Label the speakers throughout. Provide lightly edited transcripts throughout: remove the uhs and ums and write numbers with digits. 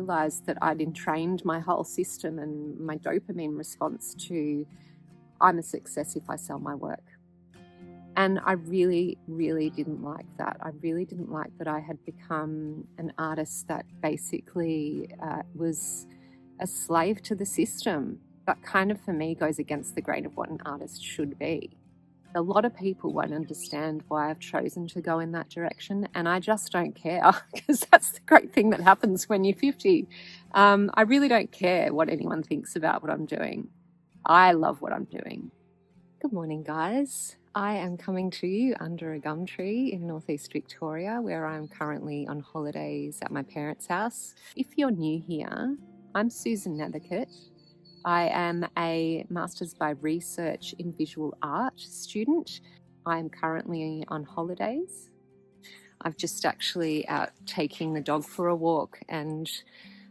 Speaker 1: realised that I'd entrained my whole system and my dopamine response to I'm a success if I sell my work. And I really, really didn't like that. I really didn't like that I had become an artist that basically was a slave to the system. That kind of, for me, goes against the grain of what an artist should be. A lot of people won't understand why I've chosen to go in that direction, and I just don't care, because that's the great thing that happens when you're 50. I really don't care what anyone thinks about what I'm doing. I love what I'm doing. Good morning, guys. I am coming to you under a gum tree in northeast Victoria, where I'm currently on holidays at my parents' house. If you're new here, I'm Susan Nethercutt. I am a Masters by Research in Visual Art student. I am currently on holidays. I've just actually out taking the dog for a walk, and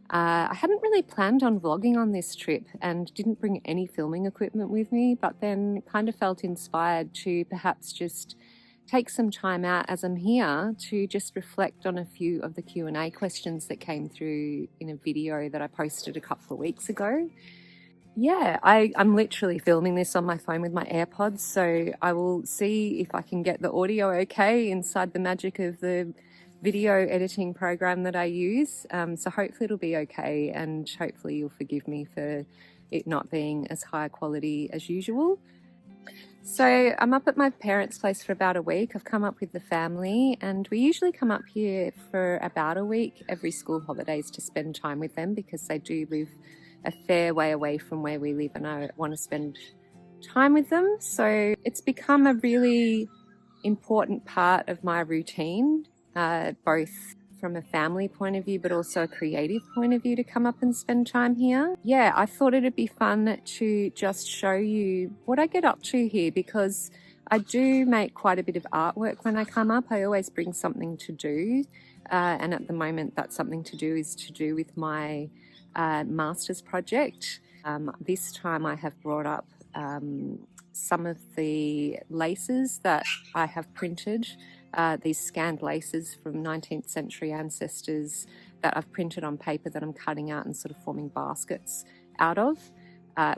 Speaker 1: I hadn't really planned on vlogging on this trip and didn't bring any filming equipment with me, but then kind of felt inspired to perhaps just take some time out as I'm here to just reflect on a few of the Q&A questions that came through in a video that I posted a couple of weeks ago. Yeah, I'm literally filming this on my phone with my AirPods, so I will see if I can get the audio okay inside the magic of the video editing program that I use. So hopefully it'll be okay, and hopefully you'll forgive me for it not being as high quality as usual. So I'm up at my parents' place for about a week. I've come up with the family, and we usually come up here for about a week every school holidays to spend time with them, because they do live a fair way away from where we live and I want to spend time with them. So it's become a really important part of my routine, both from a family point of view but also a creative point of view, to come up and spend time here. Yeah, I thought it'd be fun to just show you what I get up to here, because I do make quite a bit of artwork when I come up. I always bring something to do, and at the moment that something to do is to do with my master's project. This time I have brought up some of the laces that I have printed, these scanned laces from 19th century ancestors that I've printed on paper that I'm cutting out and sort of forming baskets out of,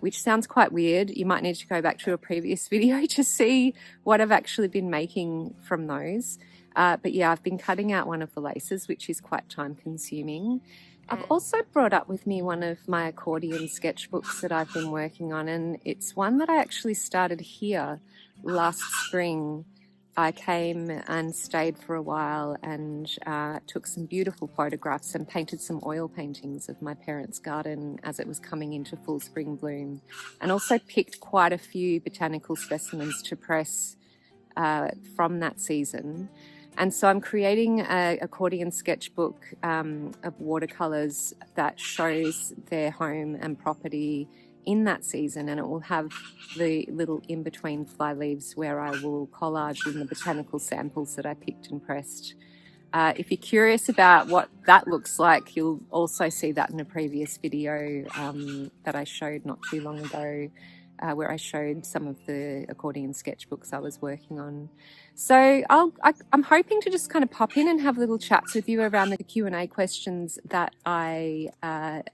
Speaker 1: which sounds quite weird. You might need to go back to a previous video to see what I've actually been making from those. But yeah, I've been cutting out one of the laces, which is quite time consuming. I've also brought up with me one of my accordion sketchbooks that I've been working on, and it's one that I actually started here last spring. I came and stayed for a while and took some beautiful photographs and painted some oil paintings of my parents' garden as it was coming into full spring bloom, and also picked quite a few botanical specimens to press from that season. And so I'm creating an accordion sketchbook of watercolours that shows their home and property in that season, and it will have the little in-between fly leaves where I will collage in the botanical samples that I picked and pressed. If you're curious about what that looks like, you'll also see that in a previous video that I showed not too long ago, where I showed some of the accordion sketchbooks I was working on. So I'm hoping to just kind of pop in and have little chats with you around the Q&A questions that I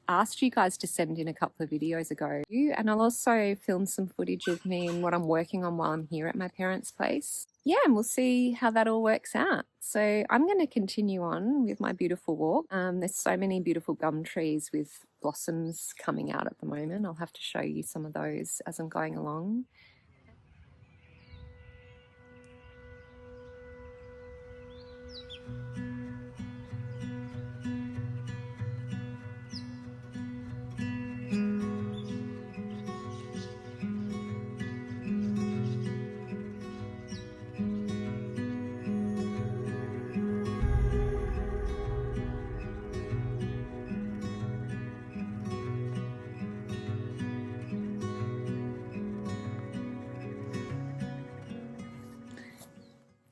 Speaker 1: asked you guys to send in a couple of videos ago. And I'll also film some footage of me and what I'm working on while I'm here at my parents' place. Yeah, and we'll see how that all works out. So I'm going to continue on with my beautiful walk. There's so many beautiful gum trees with blossoms coming out at the moment. I'll have to show you some of those as I'm going along.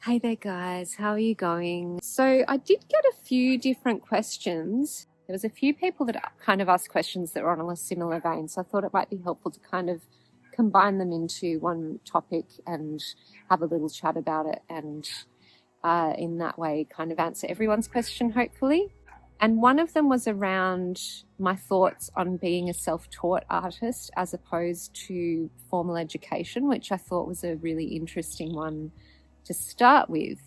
Speaker 1: Hey there guys, how are you going? So I did get a few different questions. There was a few people that kind of asked questions that were on a similar vein, so I thought it might be helpful to kind of combine them into one topic and have a little chat about it, and in that way kind of answer everyone's question hopefully. And one of them was around my thoughts on being a self-taught artist as opposed to formal education, which I thought was a really interesting one to start with,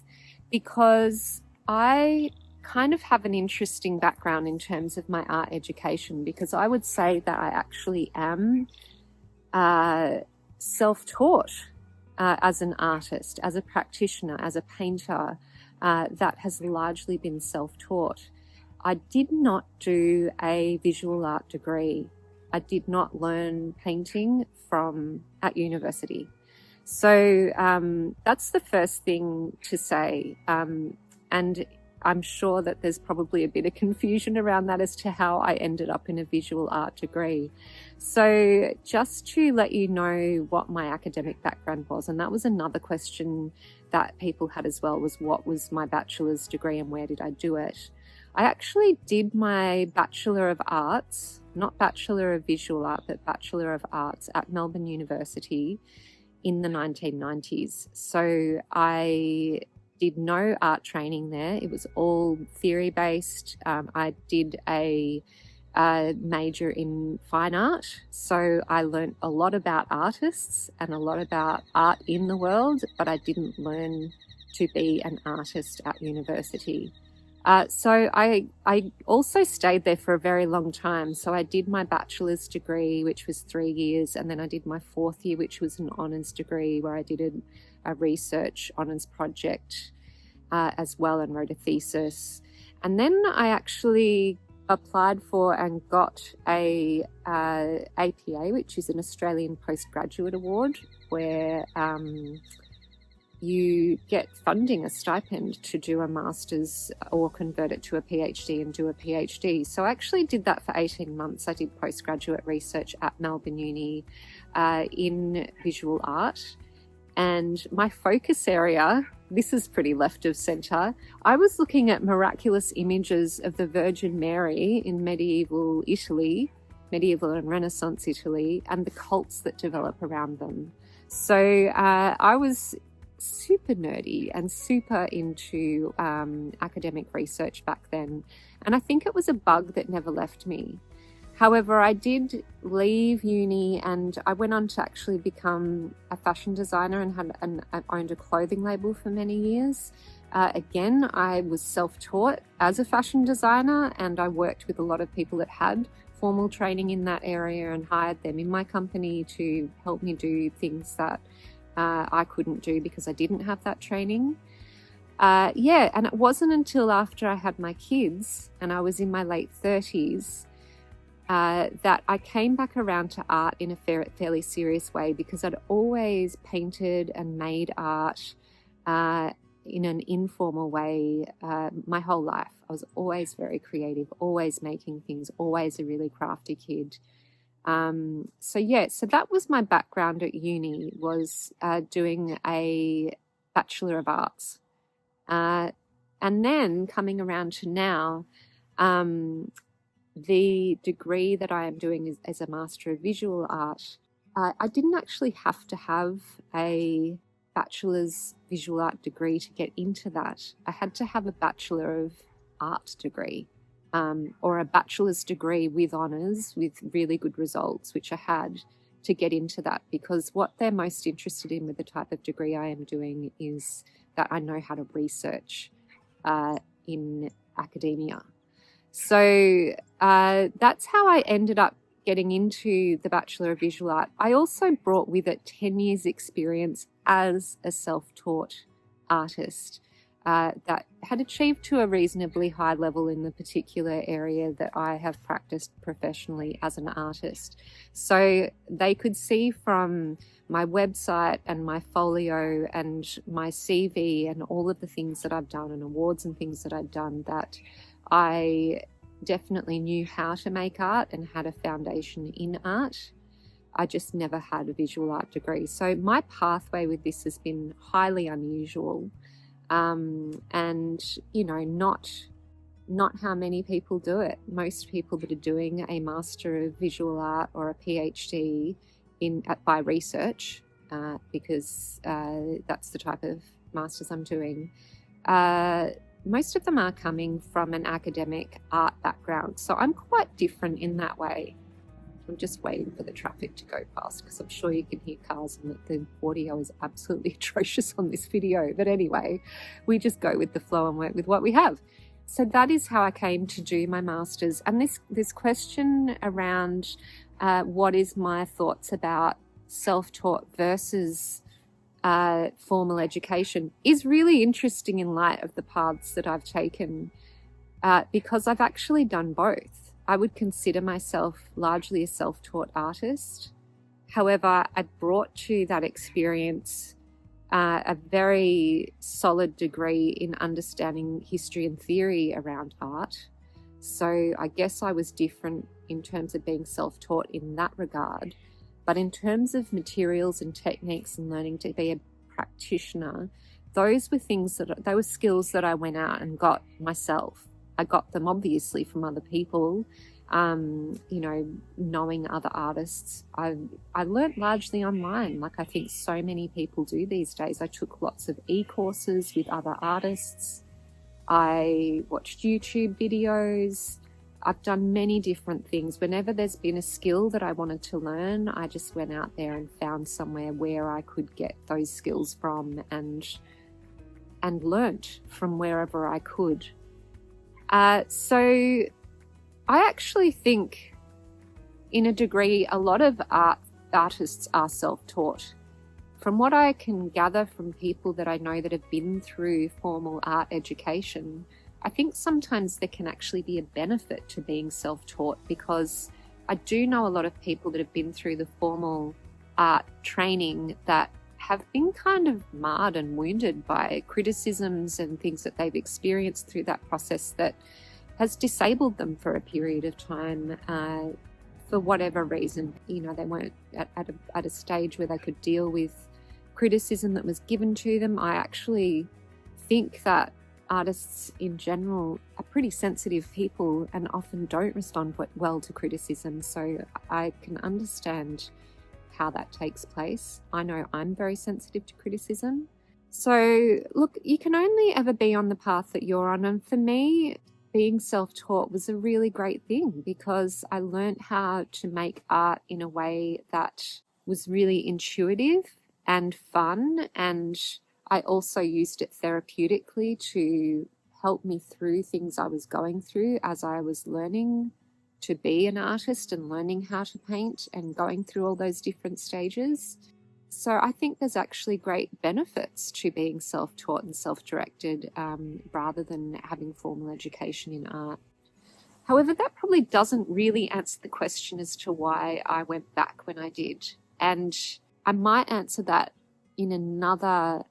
Speaker 1: because I kind of have an interesting background in terms of my art education, because I would say that I actually am self-taught as an artist, as a practitioner, as a painter. That has largely been self-taught. I did not do a visual art degree. I did not learn painting at university. So that's the first thing to say. And I'm sure that there's probably a bit of confusion around that as to how I ended up in a visual art degree. So just to let you know what my academic background was, and that was another question that people had as well, was what was my bachelor's degree and where did I do it? I actually did my Bachelor of Arts, not Bachelor of Visual Art, but Bachelor of Arts at Melbourne University in the 1990s. So I did no art training there. It was all theory-based. I did a major in fine art. So I learned a lot about artists and a lot about art in the world, but I didn't learn to be an artist at university. So I also stayed there for a very long time. So I did my bachelor's degree, which was 3 years, and then I did my 4th year, which was an honours degree where I did a research honours project as well and wrote a thesis. And then I actually applied for and got a APA, which is an Australian Postgraduate Award, where you get funding, a stipend, to do a master's or convert it to a PhD and do a PhD. So I actually did that for 18 months. I did postgraduate research at Melbourne Uni in visual art. And my focus area, this is pretty left of centre, I was looking at miraculous images of the Virgin Mary in medieval Italy, medieval and Renaissance Italy, and the cults that develop around them. So I was super nerdy and super into academic research back then. And I think it was a bug that never left me. However, I did leave uni and I went on to actually become a fashion designer and owned a clothing label for many years. Again, I was self-taught as a fashion designer, and I worked with a lot of people that had formal training in that area and hired them in my company to help me do things that I couldn't do because I didn't have that training. And it wasn't until after I had my kids and I was in my late 30s that I came back around to art in a fairly serious way, because I'd always painted and made art in an informal way my whole life. I was always very creative, always making things, always a really crafty kid. So that was my background at uni, was doing a Bachelor of Arts. And then coming around to now, the degree that I am doing is a Master of Visual Art. I didn't actually have to have a Bachelor's Visual Art degree to get into that. I had to have a Bachelor of Art degree. Or a bachelor's degree with honours, with really good results, which I had, to get into that, because what they're most interested in with the type of degree I am doing is that I know how to research in academia. So that's how I ended up getting into the Bachelor of Visual Art. I also brought with it 10 years experience as a self-taught artist. That had achieved to a reasonably high level in the particular area that I have practiced professionally as an artist. So they could see from my website and my folio and my CV and all of the things that I've done and awards and things that I've done that I definitely knew how to make art and had a foundation in art. I just never had a visual art degree. So my pathway with this has been highly unusual. And not how many people do it. Most people that are doing a Master of Visual Art or a PhD by research, because that's the type of masters I'm doing, most of them are coming from an academic art background. So I'm quite different in that way. I'm just waiting for the traffic to go past because I'm sure you can hear cars and the audio is absolutely atrocious on this video. But anyway, we just go with the flow and work with what we have. So that is how I came to do my master's. And this question around what is my thoughts about self-taught versus formal education is really interesting in light of the paths that I've taken, because I've actually done both. I would consider myself largely a self-taught artist. However, I brought to that experience a very solid degree in understanding history and theory around art. So I guess I was different in terms of being self-taught in that regard. But in terms of materials and techniques and learning to be a practitioner, those were skills that I went out and got myself. I got them obviously from other people, knowing other artists. I learnt largely online, like I think so many people do these days. I took lots of e-courses with other artists. I watched YouTube videos. I've done many different things. Whenever there's been a skill that I wanted to learn, I just went out there and found somewhere where I could get those skills from and learnt from wherever I could. So I actually think in a degree a lot of artists are self-taught. From what I can gather from people that I know that have been through formal art education, I think sometimes there can actually be a benefit to being self-taught, because I do know a lot of people that have been through the formal art training that have been kind of marred and wounded by criticisms and things that they've experienced through that process that has disabled them for a period of time for whatever reason. They weren't at a stage where they could deal with criticism that was given to them. I actually think that artists in general are pretty sensitive people and often don't respond well to criticism. So I can understand how that takes place. I know I'm very sensitive to criticism. So look, you can only ever be on the path that you're on. And for me, being self-taught was a really great thing, because I learned how to make art in a way that was really intuitive and fun. And I also used it therapeutically to help me through things I was going through as I was learning to be an artist and learning how to paint and going through all those different stages. So I think there's actually great benefits to being self-taught and self-directed rather than having formal education in art. However, that probably doesn't really answer the question as to why I went back when I did. And I might answer that in another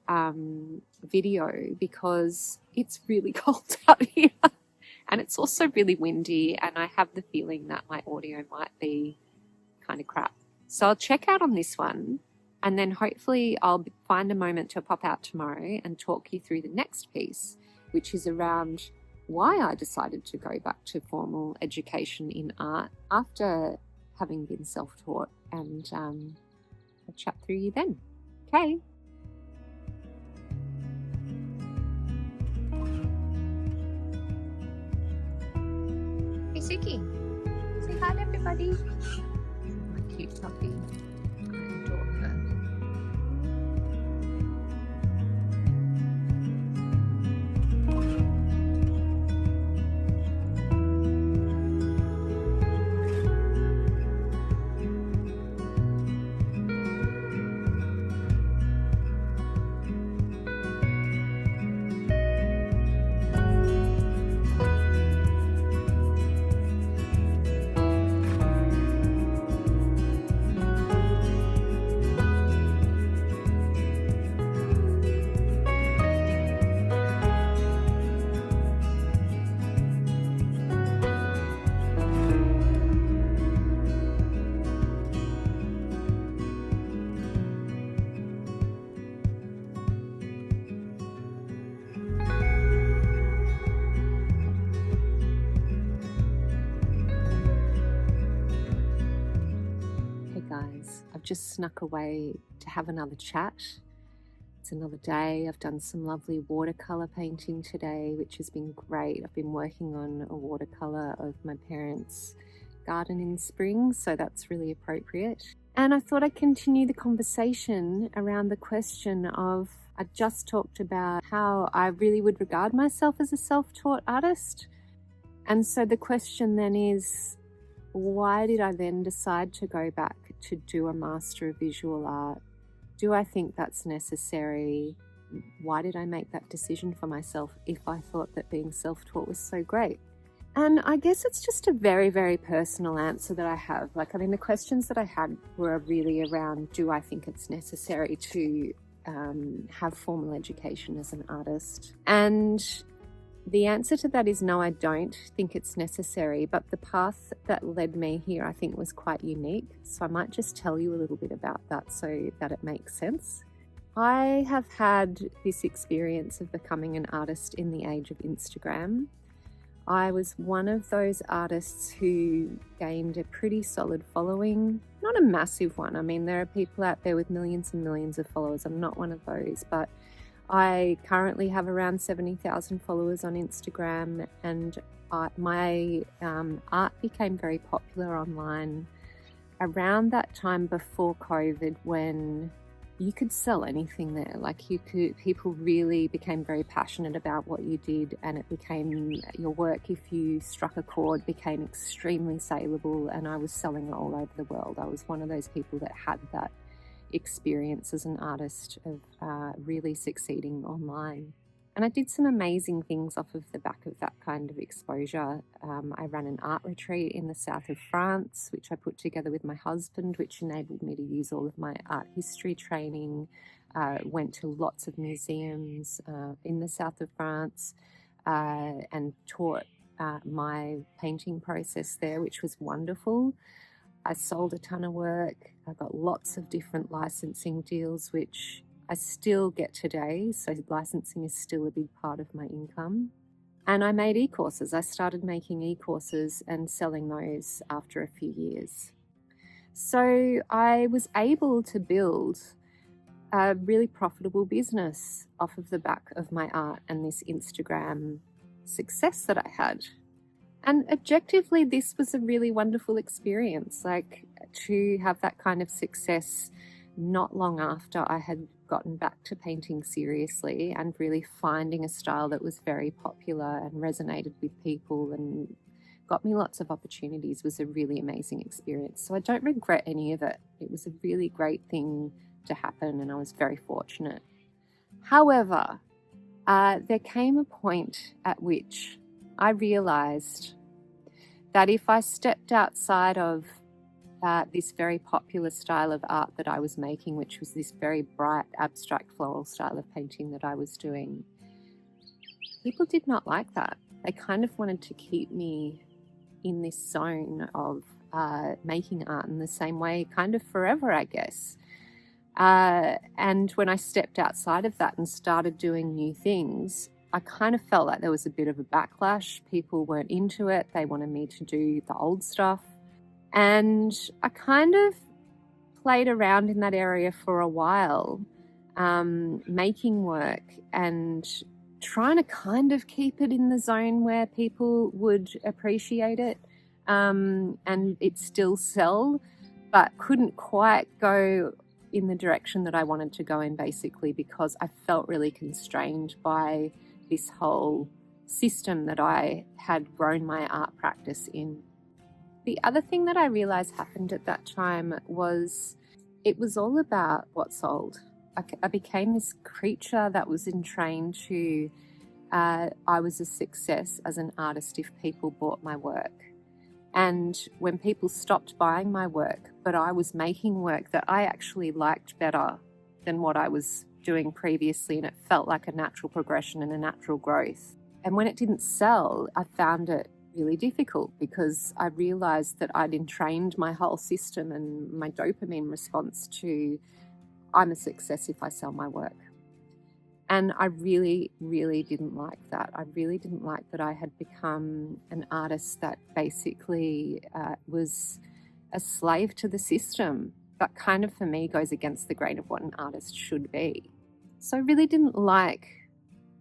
Speaker 1: video, because it's really cold out here. And it's also really windy, and I have the feeling that my audio might be kind of crap. So I'll check out on this one, and then hopefully I'll find a moment to pop out tomorrow and talk you through the next piece, which is around why I decided to go back to formal education in art after having been self-taught, and I'll chat through you then. Okay. Hey, Suki. Say hi to everybody. My cute puppy. I adore her. Just snuck away to have another chat. It's another day. I've done some lovely watercolor painting today, which has been great. I've been working on a watercolor of my parents' garden in spring, so that's really appropriate. And I thought I'd continue the conversation around the question of, I just talked about how I really would regard myself as a self-taught artist. And so the question then is, why did I then decide to go back to do a Master of Visual Art? Do I think that's necessary? Why did I make that decision for myself if I thought that being self-taught was so great? And I guess it's just a very, very personal answer that I have. The questions that I had were really around, do I think it's necessary to have formal education as an artist? And the answer to that is no, I don't think it's necessary, but the path that led me here I think was quite unique. So I might just tell you a little bit about that so that it makes sense. I have had this experience of becoming an artist in the age of Instagram. I was one of those artists who gained a pretty solid following, not a massive one. I mean, there are people out there with millions and millions of followers. I'm not one of those, but I currently have around 70,000 followers on Instagram, and my art became very popular online around that time before COVID, when you could sell anything there. People really became very passionate about what you did, and it became your work, if you struck a chord, became extremely saleable, and I was selling it all over the world. I was one of those people that had that experience as an artist of really succeeding online. And I did some amazing things off of the back of that kind of exposure. I ran an art retreat in the south of France, which I put together with my husband, which enabled me to use all of my art history training. Went to lots of museums in the south of France and taught my painting process there, which was wonderful. I sold a ton of work. I got lots of different licensing deals, which I still get today. So licensing is still a big part of my income. And I made e-courses. I started making e-courses and selling those after a few years. So I was able to build a really profitable business off of the back of my art and this Instagram success that I had. And objectively, this was a really wonderful experience, to have that kind of success not long after I had gotten back to painting seriously and really finding a style that was very popular and resonated with people and got me lots of opportunities was a really amazing experience. So I don't regret any of it. It was a really great thing to happen, and I was very fortunate. However, there came a point at which I realized that if I stepped outside of this very popular style of art that I was making, which was this very bright, abstract, floral style of painting that I was doing, people did not like that. They kind of wanted to keep me in this zone of making art in the same way kind of forever, I guess. And when I stepped outside of that and started doing new things, I kind of felt like there was a bit of a backlash. People weren't into it. They wanted me to do the old stuff. And I kind of played around in that area for a while, making work and trying to kind of keep it in the zone where people would appreciate it and it still sell, but couldn't quite go in the direction that I wanted to go in, basically, because I felt really constrained by this whole system that I had grown my art practice in. The other thing that I realized happened at that time was it was all about what sold. I became this creature that was entrained to I was a success as an artist if people bought my work. And when people stopped buying my work, but I was making work that I actually liked better than what I was doing previously, and it felt like a natural progression and a natural growth. And when it didn't sell, I found it really difficult because I realized that I'd entrained my whole system and my dopamine response to, I'm a success if I sell my work. And I really, really didn't like that. I really didn't like that I had become an artist that basically was a slave to the system. That kind of, for me, goes against the grain of what an artist should be. So I really didn't like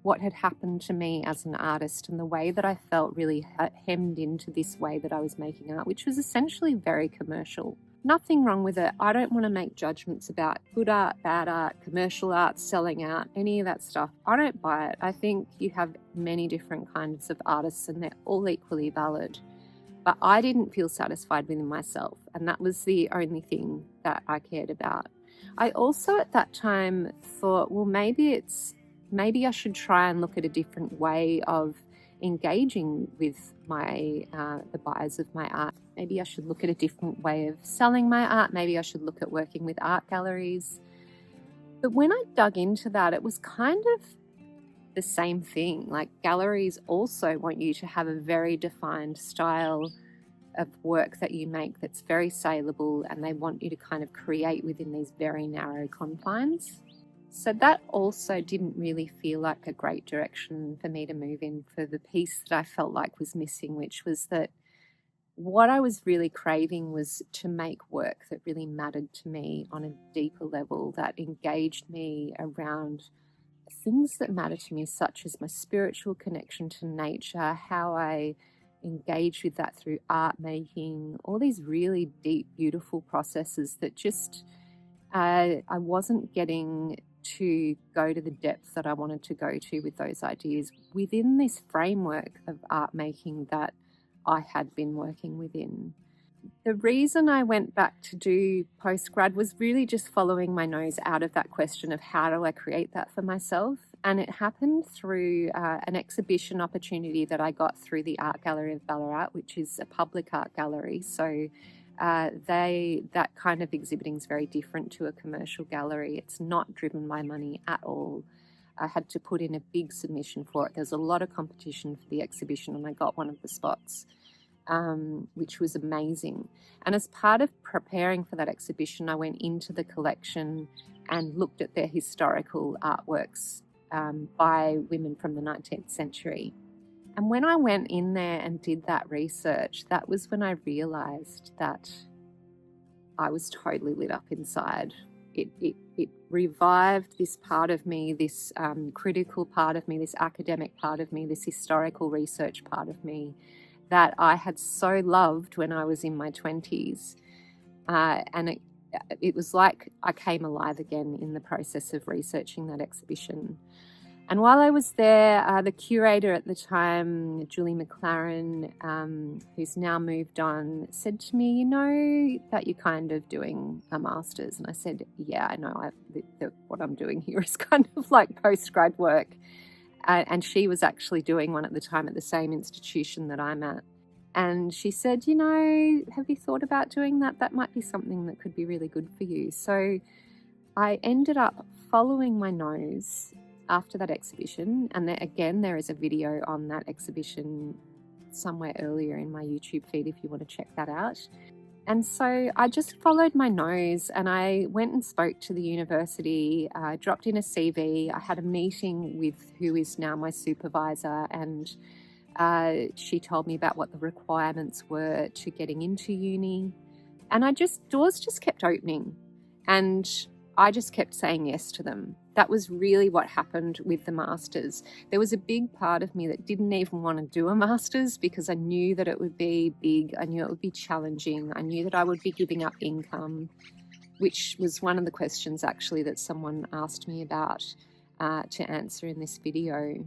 Speaker 1: what had happened to me as an artist and the way that I felt really hemmed into this way that I was making art, which was essentially very commercial. Nothing wrong with it. I don't want to make judgments about good art, bad art, commercial art, selling out, any of that stuff. I don't buy it. I think you have many different kinds of artists and they're all equally valid. But I didn't feel satisfied within myself, and that was the only thing that I cared about. I also at that time thought, well, maybe I should try and look at a different way of engaging with the buyers of my art. Maybe I should look at a different way of selling my art. Maybe I should look at working with art galleries. But when I dug into that, it was kind of the same thing. Like, galleries also want you to have a very defined style of work that you make that's very saleable, and they want you to kind of create within these very narrow confines. So that also didn't really feel like a great direction for me to move in for the piece that I felt like was missing, which was that what I was really craving was to make work that really mattered to me on a deeper level, that engaged me around things that matter to me, such as my spiritual connection to nature, how I engage with that through art making, all these really deep, beautiful processes that just I wasn't getting to go to the depth that I wanted to go to with those ideas within this framework of art making that I had been working within. The reason I went back to do postgrad was really just following my nose out of that question of how do I create that for myself. And it happened through an exhibition opportunity that I got through the Art Gallery of Ballarat, which is a public art gallery. So that kind of exhibiting is very different to a commercial gallery. It's not driven by money at all. I had to put in a big submission for it. There's a lot of competition for the exhibition, and I got one of the spots, which was amazing. And as part of preparing for that exhibition, I went into the collection and looked at their historical artworks by women from the 19th century. And when I went in there and did that research, that was when I realized that I was totally lit up inside. It revived this part of me, this critical part of me, this academic part of me, this historical research part of me that I had so loved when I was in my 20s. And it was like I came alive again in the process of researching that exhibition. And while I was there, the curator at the time, Julie McLaren, who's now moved on, said to me, you know that you're kind of doing a master's. And I said, yeah, I know. What I'm doing here is kind of like postgrad work. And she was actually doing one at the time at the same institution that I'm at. And she said, you know, have you thought about doing that? That might be something that could be really good for you. So I ended up following my nose after that exhibition. And there is a video on that exhibition somewhere earlier in my YouTube feed if you want to check that out. And so I just followed my nose and I went and spoke to the university, dropped in a CV. I had a meeting with who is now my supervisor, and she told me about what the requirements were to getting into uni. And doors just kept opening, and I just kept saying yes to them. That was really what happened with the masters. There was a big part of me that didn't even want to do a masters because I knew that it would be big. I knew it would be challenging. I knew that I would be giving up income, which was one of the questions actually that someone asked me about to answer in this video.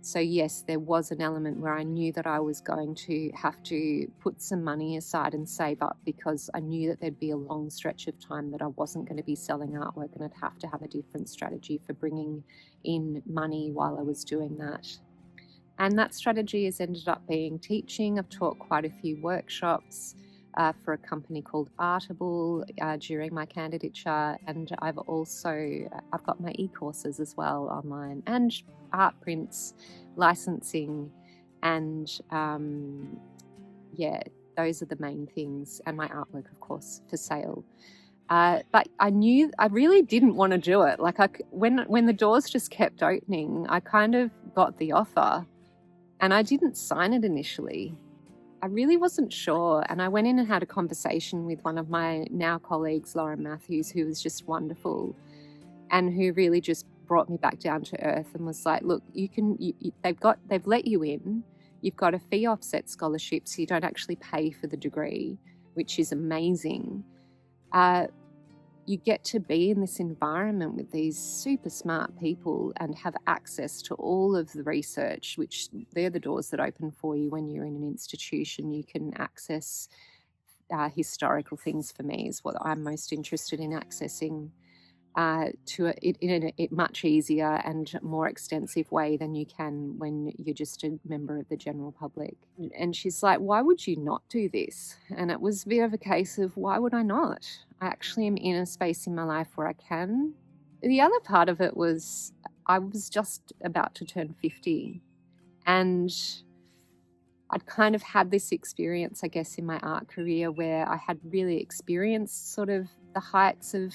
Speaker 1: So yes, there was an element where I knew that I was going to have to put some money aside and save up, because I knew that there'd be a long stretch of time that I wasn't going to be selling artwork, and I'd have to have a different strategy for bringing in money while I was doing that. And that strategy has ended up being teaching. I've taught quite a few workshops for a company called Artable during my candidature, and I've got my e-courses as well online, and art prints, licensing, and those are the main things, and my artwork, of course, for sale. But I knew I really didn't want to do it. Like when the doors just kept opening, I kind of got the offer, and I didn't sign it initially. I really wasn't sure, and I went in and had a conversation with one of my now colleagues, Lauren Matthews, who was just wonderful and who really just brought me back down to earth and was like, look, they've let you in. You've got a fee offset scholarship, so you don't actually pay for the degree, which is amazing. You get to be in this environment with these super smart people and have access to all of the research, which they're the doors that open for you when you're in an institution. You can access historical things. For me is what I'm most interested in accessing to it in a much easier and more extensive way than you can when you're just a member of the general public. And she's like, why would you not do this? And it was a bit of a case of, why would I not? I actually am in a space in my life where I can. The other part of it was I was just about to turn 50, and I'd kind of had this experience, I guess, in my art career where I had really experienced sort of the heights of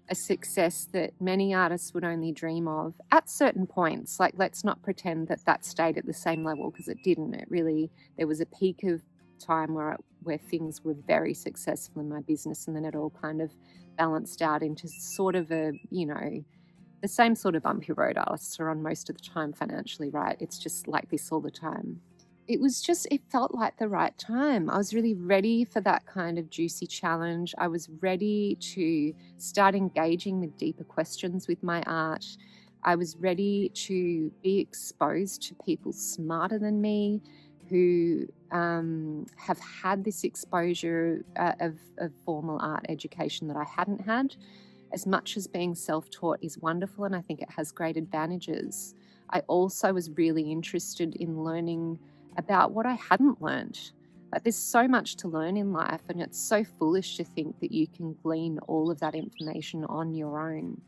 Speaker 1: a success that many artists would only dream of at certain points. Like, let's not pretend that that stayed at the same level, because it didn't. It really, there was a peak of time where things were very successful in my business, and then it all kind of balanced out into sort of a, you know, the same sort of bumpy road artists are on most of the time financially, right? It's just like this all the time. It felt like the right time. I was really ready for that kind of juicy challenge. I was ready to start engaging with deeper questions with my art. I was ready to be exposed to people smarter than me who have had this exposure of formal art education that I hadn't had. As much as being self-taught is wonderful, and I think it has great advantages, I also was really interested in learning about what I hadn't learned. Like, there's so much to learn in life, and it's so foolish to think that you can glean all of that information on your own.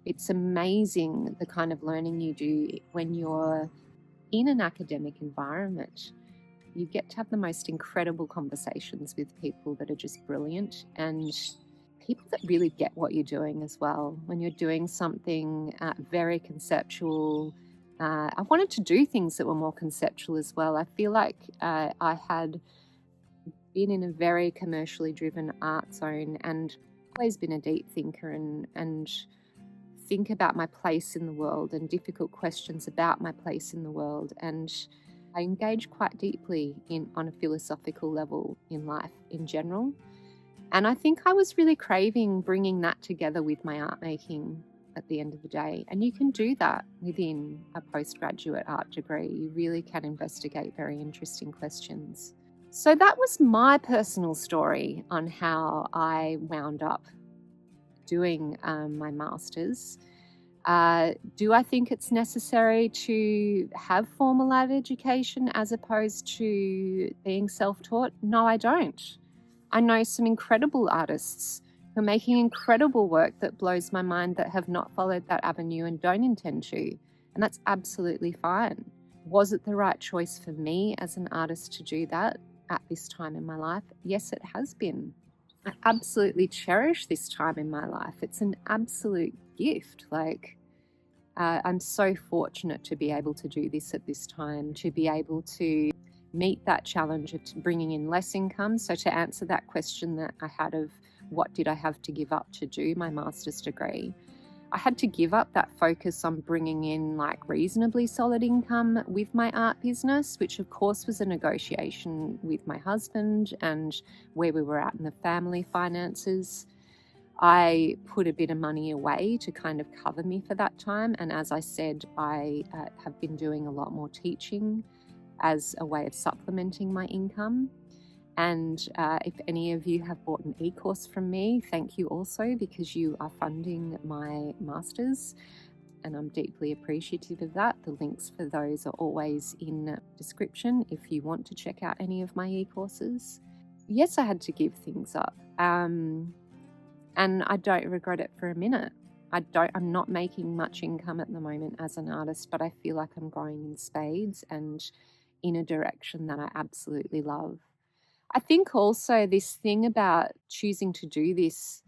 Speaker 1: It's amazing the kind of learning you do when you're in an academic environment. You get to have the most incredible conversations with people that are just brilliant, and people that really get what you're doing as well. When you're doing something very conceptual, I wanted to do things that were more conceptual as well. I feel like I had been in a very commercially driven art zone and always been a deep thinker and think about my place in the world and difficult questions about my place in the world. And I engage quite deeply on a philosophical level in life in general. And I think I was really craving bringing that together with my art making at the end of the day. And you can do that within a postgraduate art degree. You really can investigate very interesting questions. So that was my personal story on how I wound up doing my master's. Do I think it's necessary to have formal art education as opposed to being self-taught? No, I don't. I know some incredible artists who are making incredible work that blows my mind that have not followed that avenue and don't intend to. And that's absolutely fine. Was it the right choice for me as an artist to do that at this time in my life? Yes, it has been. I absolutely cherish this time in my life. It's an absolute gift. Like, I'm so fortunate to be able to do this at this time, to be able to meet that challenge of bringing in less income. So to answer that question that I had of what did I have to give up to do my master's degree, I had to give up that focus on bringing in like reasonably solid income with my art business, which of course was a negotiation with my husband and where we were at in the family finances. I put a bit of money away to kind of cover me for that time. And as I said, I have been doing a lot more teaching as a way of supplementing my income. And if any of you have bought an e-course from me, thank you also, because you are funding my master's, and I'm deeply appreciative of that. The links for those are always in the description if you want to check out any of my e-courses. Yes, I had to give things up, and I don't regret it for a minute. I'm not making much income at the moment as an artist, but I feel like I'm growing in spades and in a direction that I absolutely love. I think also this thing about choosing to do this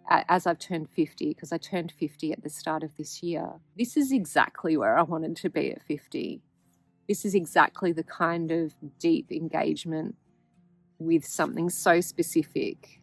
Speaker 1: as I've turned 50, because I turned 50 at the start of this year, this is exactly where I wanted to be at 50. This is exactly the kind of deep engagement with something so specific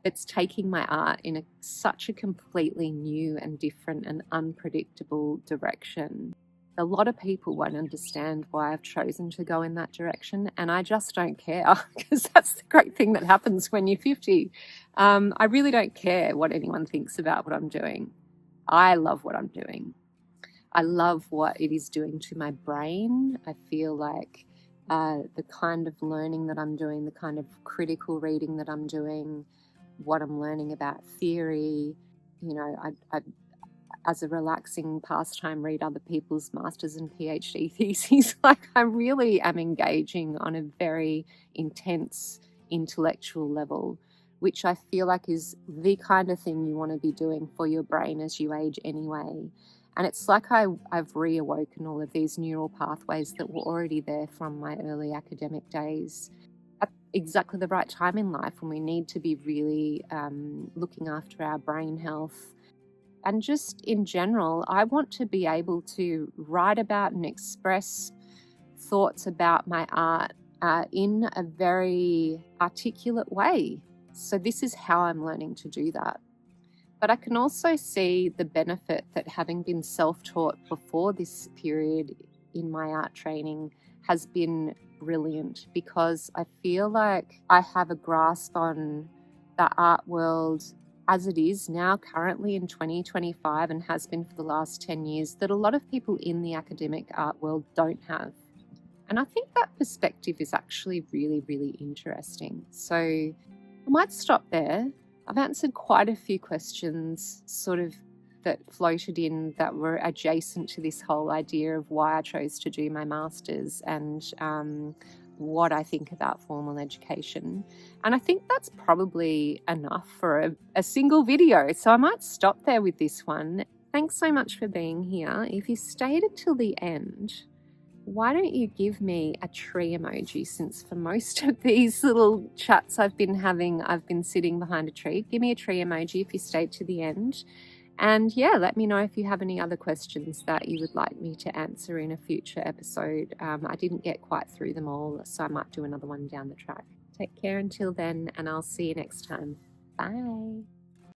Speaker 1: It's taking my art in such a completely new and different and unpredictable direction. A lot of people won't understand why I've chosen to go in that direction, and I just don't care, because that's the great thing that happens when you're 50. I really don't care what anyone thinks about what I'm doing. I love what I'm doing. I love what it is doing to my brain. I feel like the kind of learning that I'm doing, the kind of critical reading that I'm doing, what I'm learning about theory, I as a relaxing pastime, read other people's master's and PhD theses. Like, I really am engaging on a very intense intellectual level, which I feel like is the kind of thing you want to be doing for your brain as you age anyway. And it's like I've reawoken all of these neural pathways that were already there from my early academic days at exactly the right time in life, when we need to be really looking after our brain health. And just in general, I want to be able to write about and express thoughts about my art in a very articulate way. So this is how I'm learning to do that. But I can also see the benefit that having been self-taught before this period in my art training has been brilliant, because I feel like I have a grasp on the art world as it is now currently in 2025, and has been for the last 10 years, that a lot of people in the academic art world don't have. And I think that perspective is actually really, really interesting. So I might stop there. I've answered quite a few questions sort of that floated in that were adjacent to this whole idea of why I chose to do my master's and what I think about formal education. And I think that's probably enough for a single video. So I might stop there with this one. Thanks so much for being here. If you stayed until the end, why don't you give me a tree emoji, since for most of these little chats I've been having, I've been sitting behind a tree. Give me a tree emoji if you stayed to the end. And yeah, let me know if you have any other questions that you would like me to answer in a future episode. I didn't get quite through them all, so I might do another one down the track. Take care until then, and I'll see you next time. Bye.